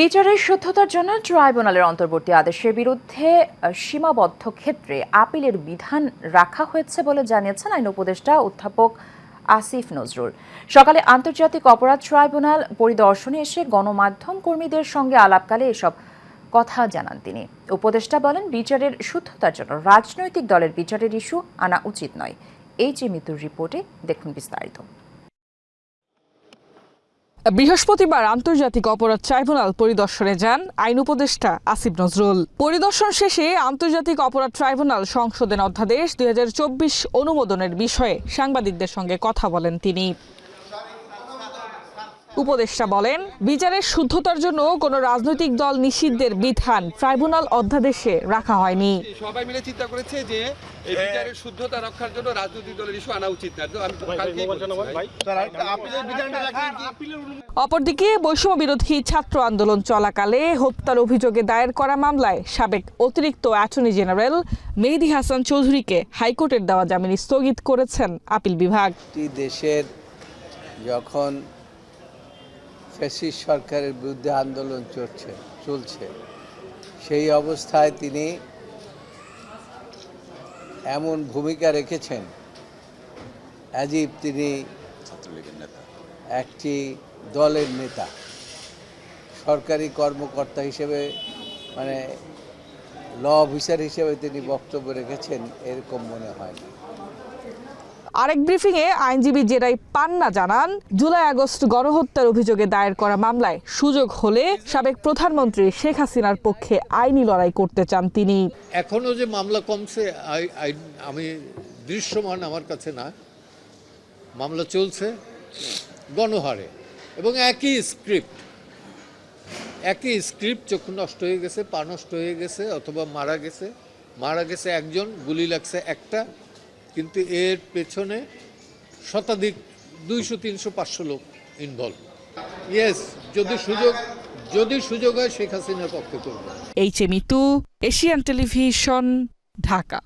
বিচারের সত্যতার জন্য ট্রাইব্যুনালের অন্তর্বর্তী আদেশের বিরুদ্ধে সীমাবদ্ধ ক্ষেত্রে আপিলের বিধান রাখা হয়েছে বলে জানিয়েছেন আইন উপদেষ্টা অধ্যাপক আসিফ নজরুল। সকালে আন্তর্জাতিক অপরাধ ট্রাইব্যুনাল পরিদর্শনে এসে গণমাধ্যম কর্মীদের সঙ্গে আলাপকালে এসব কথা জানান তিনি। উপদেষ্টা বলেন, বিচারের শুদ্ধতার জন্য রাজনৈতিক দলের বিচারের ইস্যু আনা উচিত নয়। মৃত্যুর রিপোর্টে দেখুন বিস্তারিত। বৃহস্পতিবার আন্তর্জাতিক অপরাধ ট্রাইব্যুনাল পরিদর্শনে যান আইন উপদেষ্টা আসিফ নজরুল। পরিদর্শন শেষে আন্তর্জাতিক অপরাধ ট্রাইব্যুনাল সংশোধন অধ্যাদেশ 2024 অনুমোদনের বিষয়ে সাংবাদিকদের সঙ্গে কথা বলেন তিনি। উপদেষ্টা বলেন, বিচারের শুদ্ধতার জন্য কোনো রাজনৈতিক দল নিষিদ্ধের বিধান ট্রাইব্যুনাল অধ্যাদেশে রাখা হয়নি। সবাই মিলে চিন্তা করেছে যে এই বিচারের শুদ্ধতা রক্ষার জন্য রাজনৈতিক দলের ইস্যু আনা উচিত না। অপরদিকে বৈষম্য বিরোধী ছাত্র আন্দোলন চলাকালে হত্যার অভিযোগে দায়ের করা মামলায় সাবেক অতিরিক্ত অ্যাটর্নি জেনারেল মেহেদী হাসান চৌধুরীকে হাইকোর্টের দেওয়া জামিন স্থগিত করেছেন আপিল বিভাগ। দেশের যখন ফ্যাসিস্ট সরকারের বিরুদ্ধে আন্দোলন চলছে সেই অবস্থায় তিনি এমন ভূমিকা রেখেছেন অ্যাজিব তিনি একটি দলের নেতা, সরকারি কর্মকর্তা হিসেবে মানে ল অফিসার হিসেবে তিনি বক্তব্য রেখেছেন এরকম মনে হয় না। আরেক ব্রিফিংয়ে আইনজীবী জেরাই পান্না জানান, জুলাই-আগস্ট গণহত্যার অভিযোগে দায়ের করা মামলায় সুযোগ হলে সাবেক প্রধানমন্ত্রী শেখ হাসিনার পক্ষে আইনি লড়াই করতে চান তিনি। এখনো যে মামলা কমছে আমি দৃশ্যমান আমার কাছে না, মামলা চলছে গণহারে এবং একই স্ক্রিপ্ট চক্ষু নষ্ট হয়ে গেছে, পা নষ্ট হয়ে গেছে অথবা মারা গেছে একজন, গুলি লাগছে একটা, কিন্তু এর পেছনে শতাধিক 200, 300, 500 লোক ইনভলভ। ইয়েস, যদি সুযোগ হয় শেখ হাসিনার পক্ষে করবে। মৃত্যু, এশিয়ান টেলিভিশন, ঢাকা।